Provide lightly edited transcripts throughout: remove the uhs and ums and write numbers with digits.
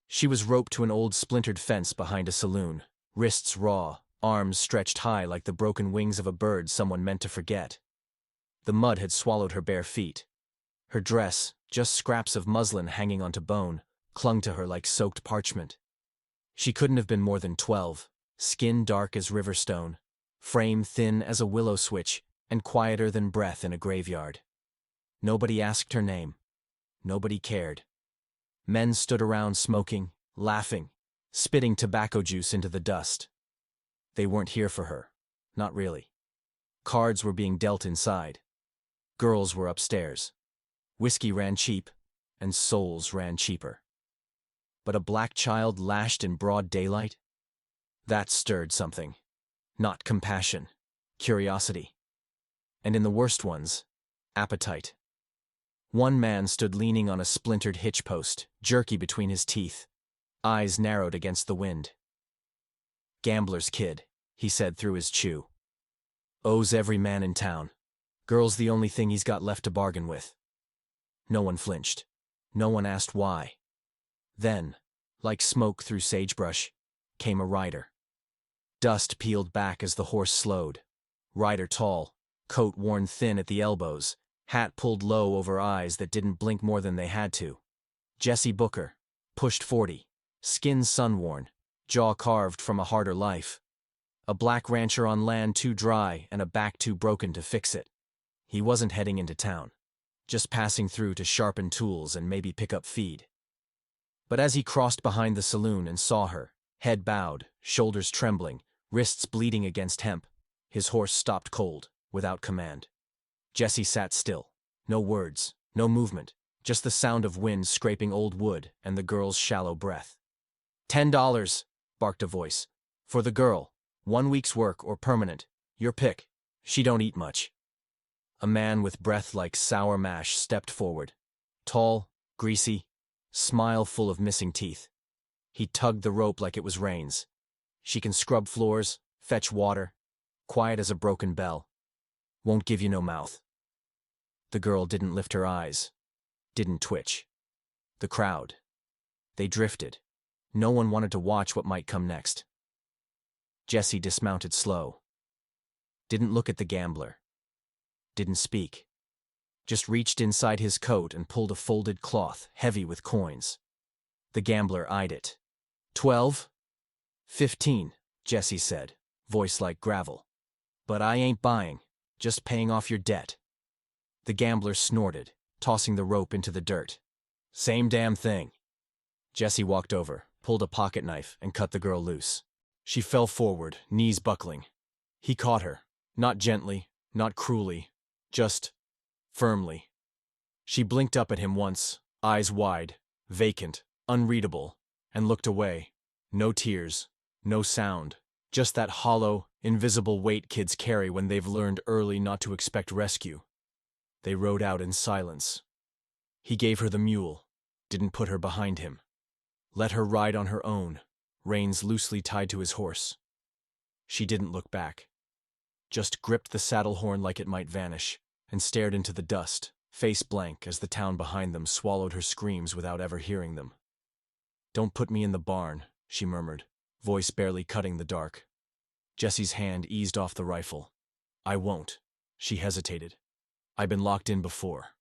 She was roped to an old splintered fence behind a saloon, wrists raw, arms stretched high like the broken wings of a bird someone meant to forget. The mud had swallowed her bare feet. Her dress, just scraps of muslin hanging onto bone, clung to her like soaked parchment. She couldn't have been more than 12, skin dark as river stone, frame thin as a willow switch, and quieter than breath in a graveyard. Nobody asked her name. Nobody cared. Men stood around smoking, laughing, spitting tobacco juice into the dust. They weren't here for her. Not really. Cards were being dealt inside. Girls were upstairs. Whiskey ran cheap, and souls ran cheaper. But a black child lashed in broad daylight? That stirred something. Not compassion, curiosity. And in the worst ones, appetite. One man stood leaning on a splintered hitch post, jerky between his teeth, eyes narrowed against the wind. "Gambler's kid," he said through his chew. "Owes every man in town. Girl's the only thing he's got left to bargain with." No one flinched. No one asked why. Then, like smoke through sagebrush, came a rider. Dust peeled back as the horse slowed. Rider tall, coat worn thin at the elbows, hat pulled low over eyes that didn't blink more than they had to. Jesse Booker, pushed 40, skin sun-worn, jaw carved from a harder life. A black rancher on land too dry and a back too broken to fix it. He wasn't heading into town, just passing through to sharpen tools and maybe pick up feed. But as he crossed behind the saloon and saw her, head bowed, shoulders trembling, wrists bleeding against hemp, his horse stopped cold, without command. Jesse sat still. No words, no movement, just the sound of wind scraping old wood and the girl's shallow breath. $10, barked a voice. For the girl, 1 week's work or permanent, your pick. She don't eat much. A man with breath like sour mash stepped forward. Tall, greasy, smile full of missing teeth. He tugged the rope like it was reins. She can scrub floors, fetch water, quiet as a broken bell. Won't give you no mouth. The girl didn't lift her eyes, didn't twitch. The crowd. They drifted. No one wanted to watch what might come next. Jesse dismounted slow. Didn't look at the gambler. Didn't speak. Just reached inside his coat and pulled a folded cloth, heavy with coins. The gambler eyed it. 12? 15, Jesse said, voice like gravel. But I ain't buying, just paying off your debt. The gambler snorted, tossing the rope into the dirt. Same damn thing. Jesse walked over, pulled a pocket knife, and cut the girl loose. She fell forward, knees buckling. He caught her, not gently, not cruelly, just firmly. She blinked up at him once, eyes wide, vacant, unreadable, and looked away. No tears, no sound, just that hollow, invisible weight kids carry when they've learned early not to expect rescue. They rode out in silence. He gave her the mule, didn't put her behind him. Let her ride on her own, reins loosely tied to his horse. She didn't look back. Just gripped the saddle horn like it might vanish, and stared into the dust, face blank as the town behind them swallowed her screams without ever hearing them. "Don't put me in the barn," she murmured, voice barely cutting the dark. Jesse's hand eased off the rifle. "I won't." She hesitated. "I've been locked in before."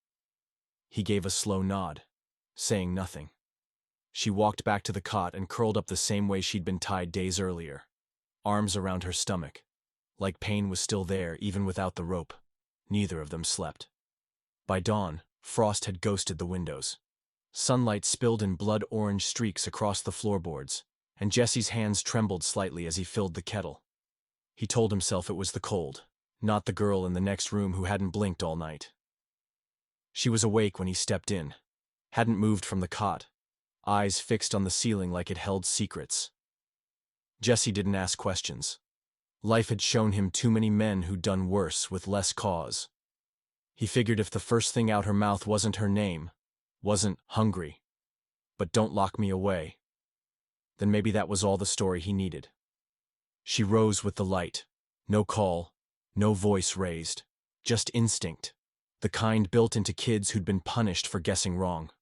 He gave a slow nod, saying nothing. She walked back to the cot and curled up the same way she'd been tied days earlier, arms around her stomach. Like pain was still there even without the rope. Neither of them slept. By dawn, frost had ghosted the windows. Sunlight spilled in blood-orange streaks across the floorboards, and Jesse's hands trembled slightly as he filled the kettle. He told himself it was the cold, not the girl in the next room who hadn't blinked all night. She was awake when he stepped in, hadn't moved from the cot, eyes fixed on the ceiling like it held secrets. Jesse didn't ask questions. Life had shown him too many men who'd done worse with less cause. He figured if the first thing out her mouth wasn't her name, wasn't hungry, but don't lock me away, then maybe that was all the story he needed. She rose with the light. No call, no voice raised, just instinct, the kind built into kids who'd been punished for guessing wrong.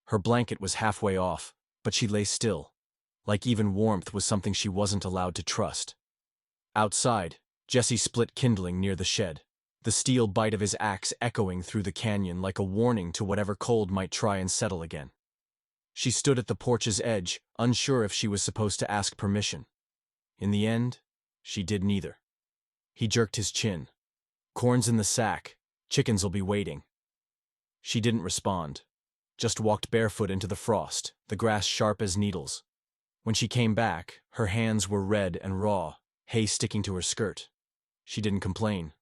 Her blanket was halfway off, but she lay still, like even warmth was something she wasn't allowed to trust. Outside, Jesse split kindling near the shed, the steel bite of his axe echoing through the canyon like a warning to whatever cold might try and settle again. She stood at the porch's edge, unsure if she was supposed to ask permission. In the end, she did neither. He jerked his chin. "Corn's in the sack. Chickens'll be waiting." She didn't respond, just walked barefoot into the frost, the grass sharp as needles. When she came back, her hands were red and raw, hay sticking to her skirt. She didn't complain,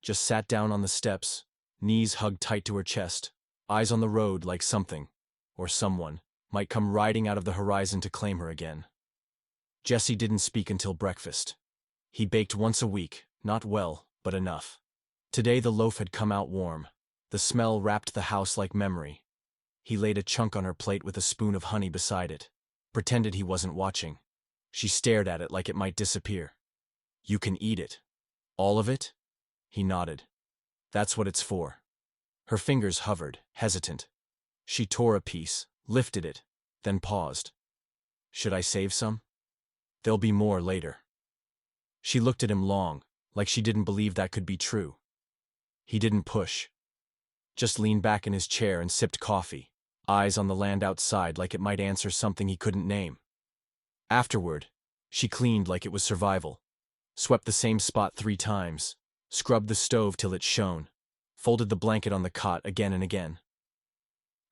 just sat down on the steps, knees hugged tight to her chest, eyes on the road like something, or someone, might come riding out of the horizon to claim her again. Jesse didn't speak until breakfast. He baked once a week, not well, but enough. Today the loaf had come out warm. The smell wrapped the house like memory. He laid a chunk on her plate with a spoon of honey beside it, pretended he wasn't watching. She stared at it like it might disappear. "You can eat it." "All of it?" He nodded. "That's what it's for." Her fingers hovered, hesitant. She tore a piece, lifted it, then paused. "Should I save some? There'll be more later." She looked at him long, like she didn't believe that could be true. He didn't push. Just leaned back in his chair and sipped coffee, eyes on the land outside like it might answer something he couldn't name. Afterward, she cleaned like it was survival, swept the same spot 3 times, scrubbed the stove till it shone, folded the blanket on the cot again and again.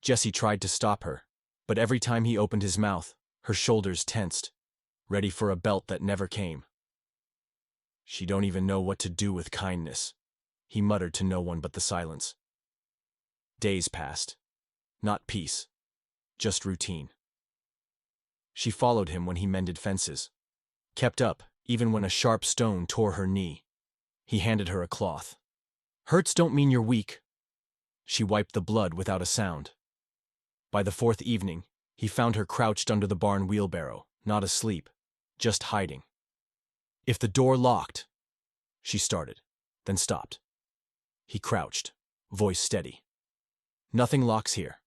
Jesse tried to stop her, but every time he opened his mouth, her shoulders tensed, ready for a belt that never came. "She don't even know what to do with kindness," he muttered to no one but the silence. Days passed. Not peace. Just routine. She followed him when he mended fences. Kept up, even when a sharp stone tore her knee. He handed her a cloth. "Hurts don't mean you're weak." She wiped the blood without a sound. By the 4th evening, he found her crouched under the barn wheelbarrow, not asleep, just hiding. "If the door locked," she started, then stopped. He crouched, voice steady. "Nothing locks here."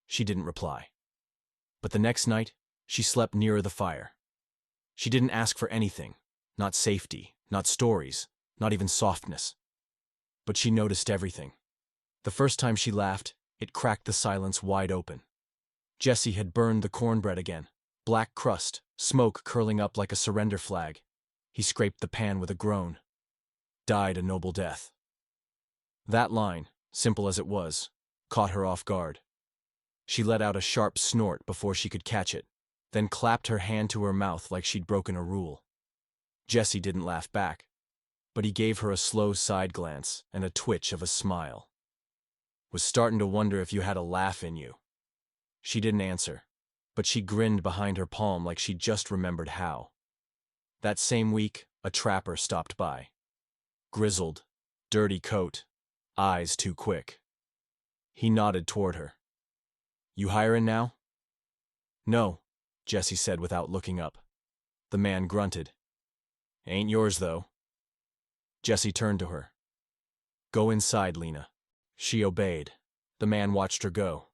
She didn't reply. But the next night, she slept nearer the fire. She didn't ask for anything, not safety, not stories, not even softness. But she noticed everything. The first time she laughed, it cracked the silence wide open. Jesse had burned the cornbread again, black crust, smoke curling up like a surrender flag. He scraped the pan with a groan. Died a noble death. That line, simple as it was, caught her off guard. She let out a sharp snort before she could catch it, then clapped her hand to her mouth like she'd broken a rule. Jesse didn't laugh back, but he gave her a slow side glance and a twitch of a smile. "Was starting to wonder if you had a laugh in you." She didn't answer, but she grinned behind her palm like she'd just remembered how. That same week, a trapper stopped by. Grizzled, dirty coat, eyes too quick. He nodded toward her. "You hiring now?" "No," Jesse said without looking up. The man grunted. "Ain't yours, though." Jesse turned to her. "Go inside, Lena." She obeyed. The man watched her go.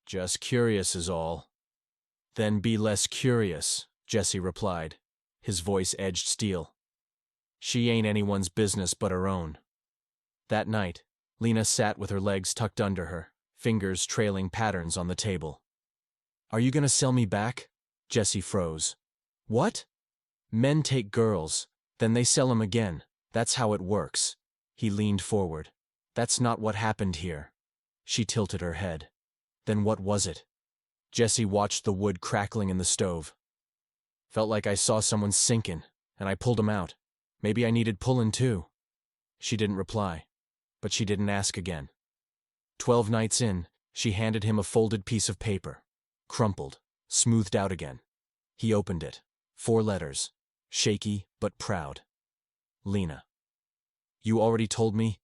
"Just curious is all." "Then be less curious," Jesse replied, his voice edged steel. "She ain't anyone's business but her own." That night, Lena sat with her legs tucked under her, fingers trailing patterns on the table. "Are you gonna sell me back?" Jesse froze. "What?" "Men take girls, then they sell 'em again. That's how it works." He leaned forward. "That's not what happened here." She tilted her head. "Then what was it?" Jesse watched the wood crackling in the stove. "Felt like I saw someone sinking, and I pulled 'em out. Maybe I needed pulling too." She didn't reply, but she didn't ask again. 12 nights in, she handed him a folded piece of paper, crumpled, smoothed out again. He opened it. 4 letters, shaky but proud. "Lena." "You already told me?"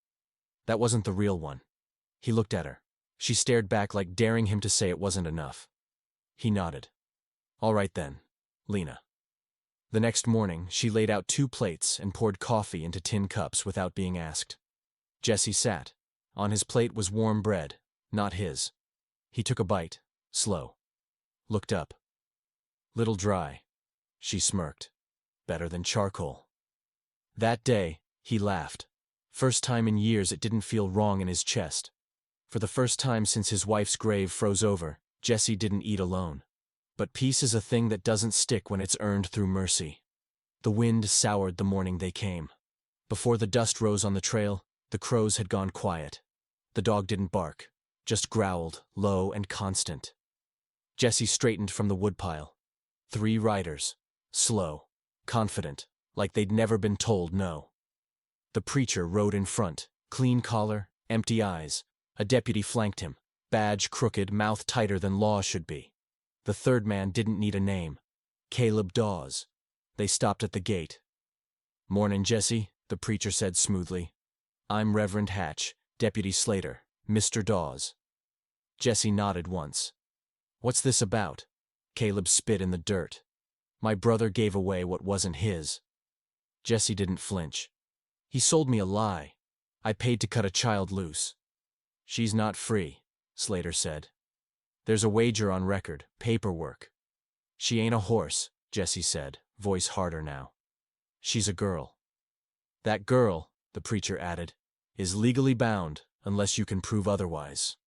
"That wasn't the real one." He looked at her. She stared back like daring him to say it wasn't enough. He nodded. "All right then, Lena." The next morning, she laid out 2 plates and poured coffee into tin cups without being asked. Jesse sat. On his plate was warm bread, not his. He took a bite, slow. Looked up. Little dry. She smirked. Better than charcoal. That day, he laughed. First time in years it didn't feel wrong in his chest. For the first time since his wife's grave froze over, Jesse didn't eat alone. But peace is a thing that doesn't stick when it's earned through mercy. The wind soured the morning they came. Before the dust rose on the trail, the crows had gone quiet. The dog didn't bark, just growled, low and constant. Jesse straightened from the woodpile. 3 riders. Slow. Confident. Like they'd never been told no. The preacher rode in front. Clean collar, empty eyes. A deputy flanked him. Badge crooked, mouth tighter than law should be. The third man didn't need a name. Caleb Dawes. They stopped at the gate. "Mornin', Jesse," the preacher said smoothly. "I'm Reverend Hatch, Deputy Slater, Mr. Dawes." Jesse nodded once. "What's this about?" Caleb spit in the dirt. "My brother gave away what wasn't his." Jesse didn't flinch. "He sold me a lie. I paid to cut a child loose." "She's not free," Slater said. "There's a wager on record, paperwork." "She ain't a horse," Jesse said, voice harder now. "She's a girl." "That girl," the preacher added, "is legally bound unless you can prove otherwise."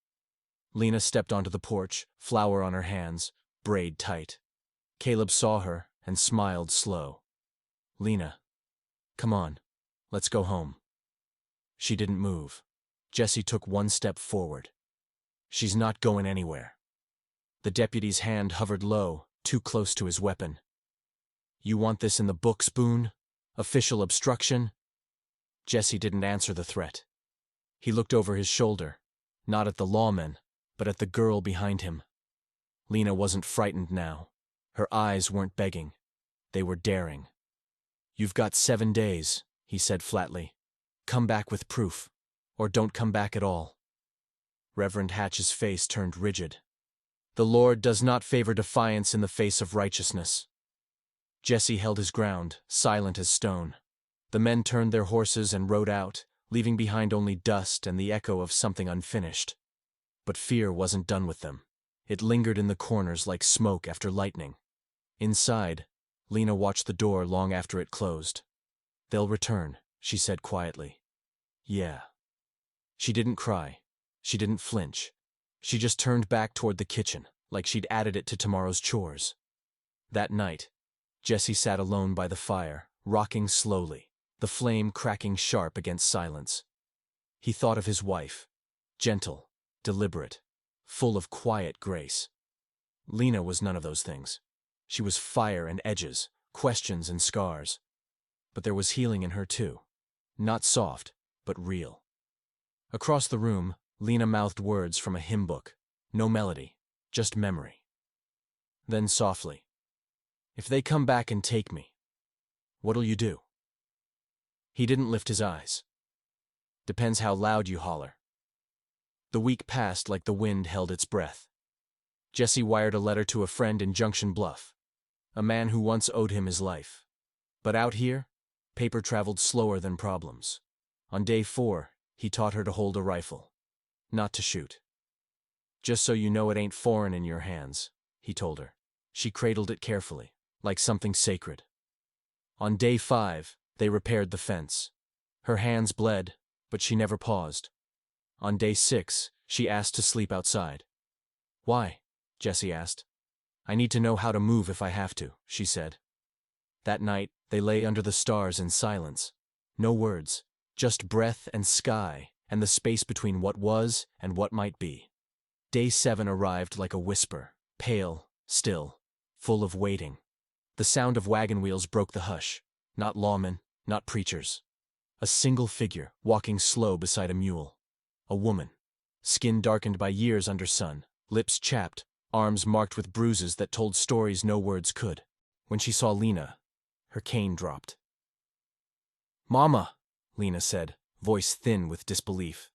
Lena stepped onto the porch, flower on her hands, braid tight. Caleb saw her and smiled slow. "Lena, come on, let's go home." She didn't move. Jesse took 1 step forward. "She's not going anywhere." The deputy's hand hovered low, too close to his weapon. "You want this in the books, Boon? Official obstruction?" Jesse didn't answer the threat. He looked over his shoulder, not at the lawman, but at the girl behind him. Lena wasn't frightened now. Her eyes weren't begging. They were daring. "You've got 7 days," he said flatly. "Come back with proof, or don't come back at all." Reverend Hatch's face turned rigid. "The Lord does not favor defiance in the face of righteousness." Jesse held his ground, silent as stone. The men turned their horses and rode out, leaving behind only dust and the echo of something unfinished. But fear wasn't done with them. It lingered in the corners like smoke after lightning. Inside, Lena watched the door long after it closed. "They'll return," she said quietly. "Yeah." She didn't cry. She didn't flinch. She just turned back toward the kitchen, like she'd added it to tomorrow's chores. That night, Jesse sat alone by the fire, rocking slowly, the flame cracking sharp against silence. He thought of his wife, gentle, deliberate, full of quiet grace. Lena was none of those things. She was fire and edges, questions and scars. But there was healing in her too. Not soft, but real. Across the room, Lena mouthed words from a hymn book. No melody, just memory. Then softly, "If they come back and take me, what'll you do?" He didn't lift his eyes. "Depends how loud you holler." The week passed like the wind held its breath. Jesse wired a letter to a friend in Junction Bluff, a man who once owed him his life. But out here, paper traveled slower than problems. On day 4, he taught her to hold a rifle, not to shoot. "Just so you know it ain't foreign in your hands," he told her. She cradled it carefully, like something sacred. On day 5, they repaired the fence. Her hands bled, but she never paused. On day 6, she asked to sleep outside. "Why?" Jesse asked. "I need to know how to move if I have to," she said. That night, they lay under the stars in silence. No words, just breath and sky, and the space between what was and what might be. Day 7 arrived like a whisper, pale, still, full of waiting. The sound of wagon wheels broke the hush. Not lawmen, not preachers. A single figure, walking slow beside a mule. A woman. Skin darkened by years under sun, lips chapped, arms marked with bruises that told stories no words could. When she saw Lena, her cane dropped. "Mama," Lena said, voice thin with disbelief.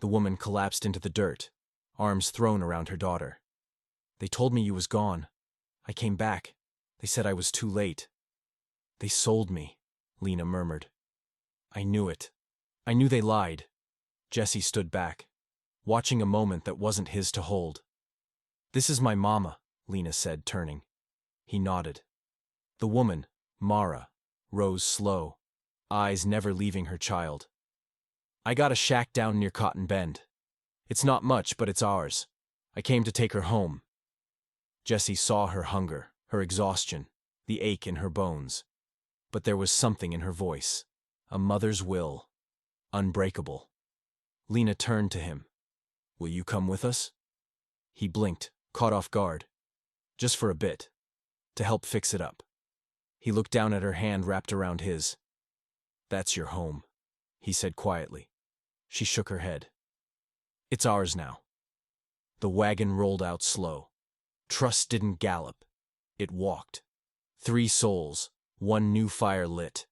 The woman collapsed into the dirt, arms thrown around her daughter. "They told me you was gone. I came back. They said I was too late." "They sold me," Lena murmured. "I knew it. I knew they lied." Jesse stood back, watching a moment that wasn't his to hold. "This is my mama," Lena said, turning. He nodded. The woman, Mara, rose slow, eyes never leaving her child. I got a shack down near Cotton Bend. It's not much, but it's ours. I came to take her home. Jessie saw her hunger, her exhaustion, the ache in her bones. But there was something in her voice, a mother's will, unbreakable. Lena turned to him. Will you come with us? He blinked, caught off guard. Just for a bit. To help fix it up. He looked down at her hand wrapped around his. That's your home, he said quietly. She shook her head. It's ours now. The wagon rolled out slow. Trust didn't gallop. It walked. 3 souls, 1 new fire lit.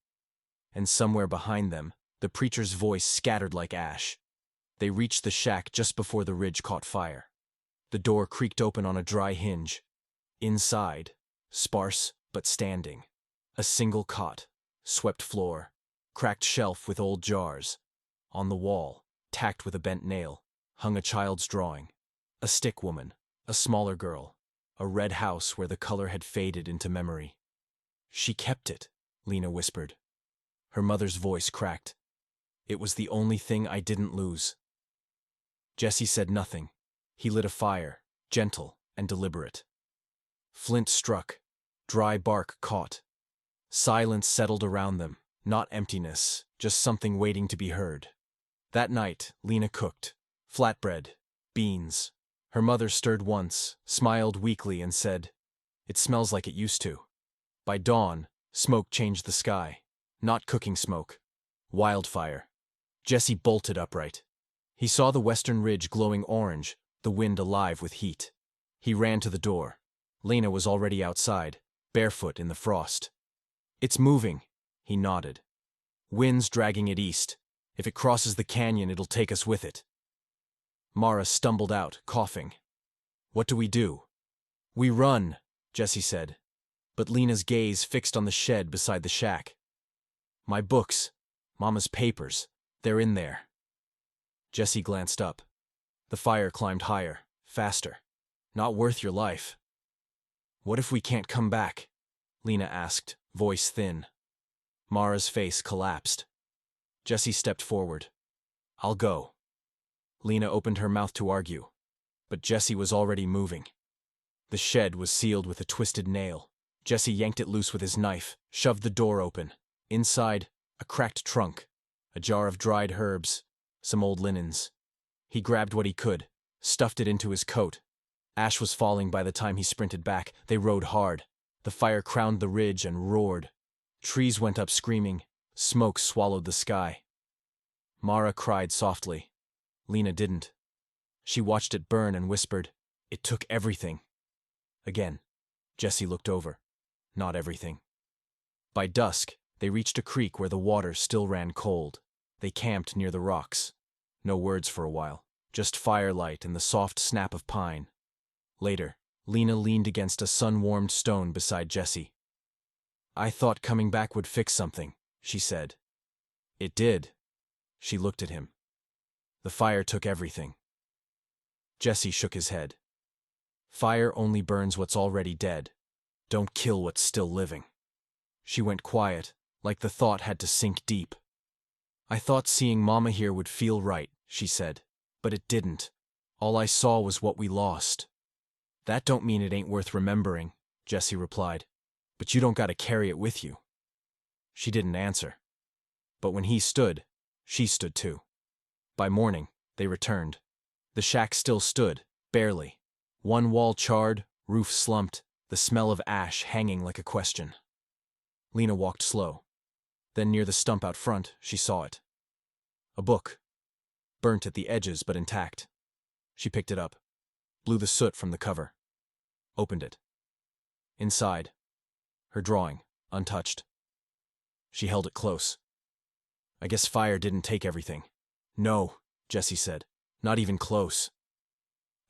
And somewhere behind them, the preacher's voice scattered like ash. They reached the shack just before the ridge caught fire. The door creaked open on a dry hinge. Inside, sparse but standing, a single cot, swept floor, cracked shelf with old jars. On the wall, tacked with a bent nail, hung a child's drawing. A stick woman, a smaller girl, a red house where the color had faded into memory. She kept it, Lena whispered. Her mother's voice cracked. It was the only thing I didn't lose. Jessie said nothing. He lit a fire, gentle and deliberate. Flint struck. Dry bark caught. Silence settled around them, not emptiness, just something waiting to be heard. That night, Lena cooked. Flatbread, beans. Her mother stirred once, smiled weakly and said, "It smells like it used to." By dawn, smoke changed the sky. Not cooking smoke. Wildfire. Jessie bolted upright. He saw the western ridge glowing orange, the wind alive with heat. He ran to the door. Lena was already outside, barefoot in the frost. It's moving, he nodded. Wind's dragging it east. If it crosses the canyon, it'll take us with it. Mara stumbled out, coughing. What do we do? We run, Jessie said. But Lena's gaze fixed on the shed beside the shack. My books, Mama's papers, they're in there. Jessie glanced up. The fire climbed higher, faster. Not worth your life. What if we can't come back? Lena asked, voice thin. Mara's face collapsed. Jessie stepped forward. I'll go. Lena opened her mouth to argue, but Jessie was already moving. The shed was sealed with a twisted nail. Jessie yanked it loose with his knife, shoved the door open. Inside, a cracked trunk, a jar of dried herbs, some old linens. He grabbed what he could, stuffed it into his coat. Ash was falling by the time he sprinted back. They rode hard. The fire crowned the ridge and roared. Trees went up screaming. Smoke swallowed the sky. Mara cried softly. Lena didn't. She watched it burn and whispered, "It took everything." Again, Jessie looked over. Not everything. By dusk, they reached a creek where the water still ran cold. They camped near the rocks. No words for a while, just firelight and the soft snap of pine. Later, Lena leaned against a sun-warmed stone beside Jessie. I thought coming back would fix something, she said. It did. She looked at him. The fire took everything. Jessie shook his head. Fire only burns what's already dead. Don't kill what's still living. She went quiet, like the thought had to sink deep. I thought seeing Mama here would feel right, she said. But it didn't. All I saw was what we lost. That don't mean it ain't worth remembering, Jessie replied. But you don't gotta carry it with you. She didn't answer. But when he stood, she stood too. By morning, they returned. The shack still stood, barely. One wall charred, roof slumped, the smell of ash hanging like a question. Lena walked slow. Then near the stump out front, she saw it. A book. Burnt at the edges but intact. She picked it up, blew the soot from the cover. Opened it. Inside, her drawing, untouched. She held it close. I guess fire didn't take everything. No, Jessie said. Not even close.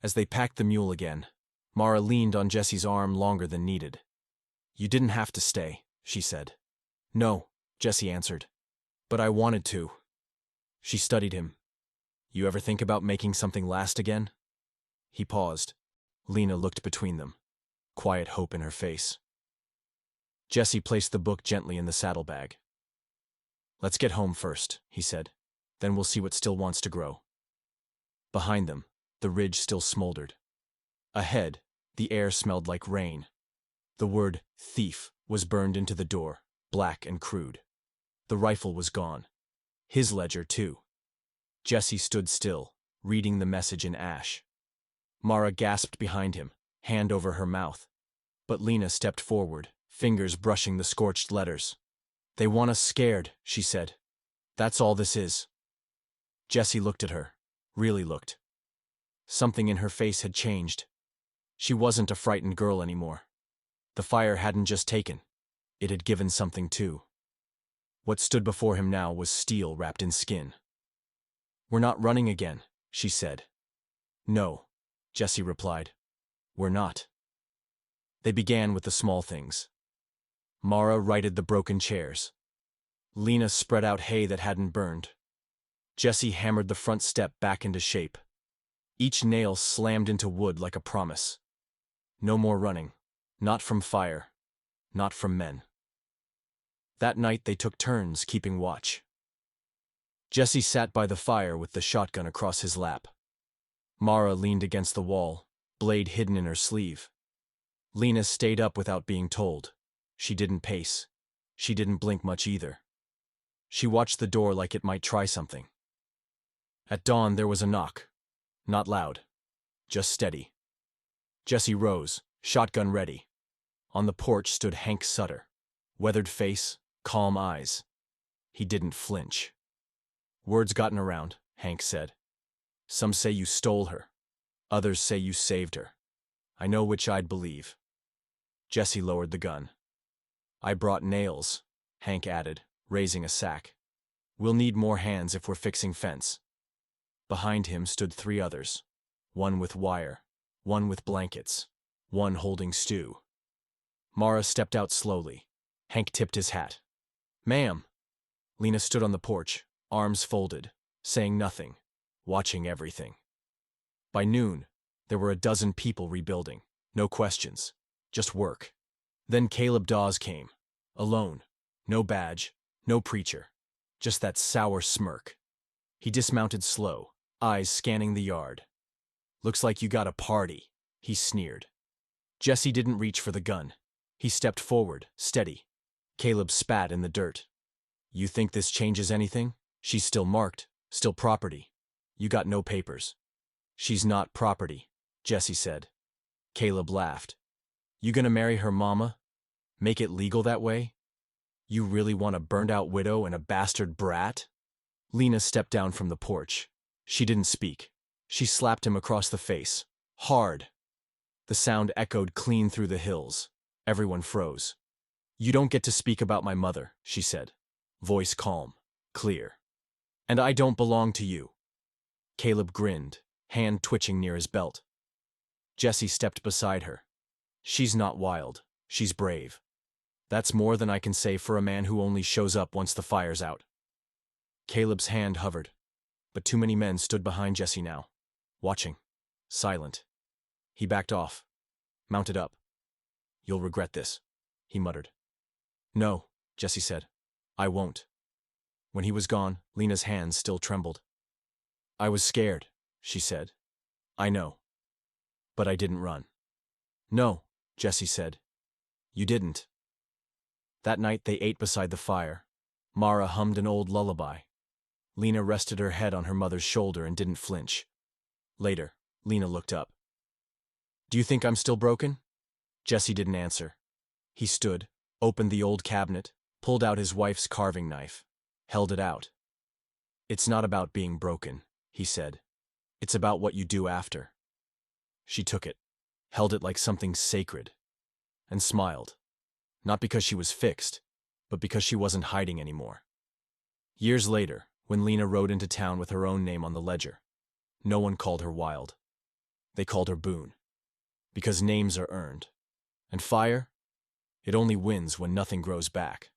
As they packed the mule again, Mara leaned on Jessie's arm longer than needed. You didn't have to stay, she said. No, Jessie answered. But I wanted to. She studied him. You ever think about making something last again? He paused. Lena looked between them. Quiet hope in her face. Jesse placed the book gently in the saddlebag. "Let's get home first," he said. "Then we'll see what still wants to grow." Behind them, the ridge still smoldered. Ahead, the air smelled like rain. The word thief was burned into the door, black and crude. The rifle was gone. His ledger, too. Jesse stood still, reading the message in ash. Mara gasped behind him, hand over her mouth. But Lena stepped forward, fingers brushing the scorched letters. "They want us scared," she said. "That's all this is." Jesse looked at her, really looked. Something in her face had changed. She wasn't a frightened girl anymore. The fire hadn't just taken. It had given something too. What stood before him now was steel wrapped in skin. "We're not running again," she said. "No," Jesse replied. "We're not." They began with the small things. Mara righted the broken chairs. Lena spread out hay that hadn't burned. Jesse hammered the front step back into shape. Each nail slammed into wood like a promise. No more running. Not from fire. Not from men. That night they took turns keeping watch. Jesse sat by the fire with the shotgun across his lap. Mara leaned against the wall, blade hidden in her sleeve. Lena stayed up without being told. She didn't pace. She didn't blink much either. She watched the door like it might try something. At dawn there was a knock. Not loud. Just steady. Jesse rose, shotgun ready. On the porch stood Hank Sutter. Weathered face, calm eyes. He didn't flinch. "Word's gotten around," Hank said. "Some say you stole her. Others say you saved her. I know which I'd believe." Jesse lowered the gun. "I brought nails," Hank added, raising a sack. "We'll need more hands if we're fixing fence." Behind him stood 3 others. One with wire, one with blankets, one holding stew. Mara stepped out slowly. Hank tipped his hat. "Ma'am." Lena stood on the porch, arms folded, saying nothing, watching everything. By noon, there were a dozen people rebuilding. No questions. Just work. Then Caleb Dawes came. Alone. No badge. No preacher. Just that sour smirk. He dismounted slow, eyes scanning the yard. "Looks like you got a party," he sneered. Jesse didn't reach for the gun. He stepped forward, steady. Caleb spat in the dirt. "You think this changes anything? She's still marked, still property. You got no papers." "She's not property," Jesse said. Caleb laughed. "You gonna marry her mama? Make it legal that way? You really want a burned-out widow and a bastard brat?" Lena stepped down from the porch. She didn't speak. She slapped him across the face. Hard. The sound echoed clean through the hills. Everyone froze. "You don't get to speak about my mother," she said. Voice calm, clear. "And I don't belong to you." Caleb grinned, hand twitching near his belt. Jesse stepped beside her. "She's not wild. She's brave. That's more than I can say for a man who only shows up once the fire's out." Caleb's hand hovered, but too many men stood behind Jesse now, watching, silent. He backed off, mounted up. "You'll regret this," he muttered. "No," Jesse said. "I won't." When he was gone, Lena's hands still trembled. "I was scared," she said. "I know. But I didn't run." "No," Jesse said. "You didn't." That night they ate beside the fire. Mara hummed an old lullaby. Lena rested her head on her mother's shoulder and didn't flinch. Later, Lena looked up. "Do you think I'm still broken?" Jesse didn't answer. He stood, opened the old cabinet, pulled out his wife's carving knife, held it out. "It's not about being broken," he said. "It's about what you do after." She took it, held it like something sacred, and smiled. Not because she was fixed, but because she wasn't hiding anymore. Years later, when Lena rode into town with her own name on the ledger, no one called her wild. They called her Boon. Because names are earned. And fire? It only wins when nothing grows back.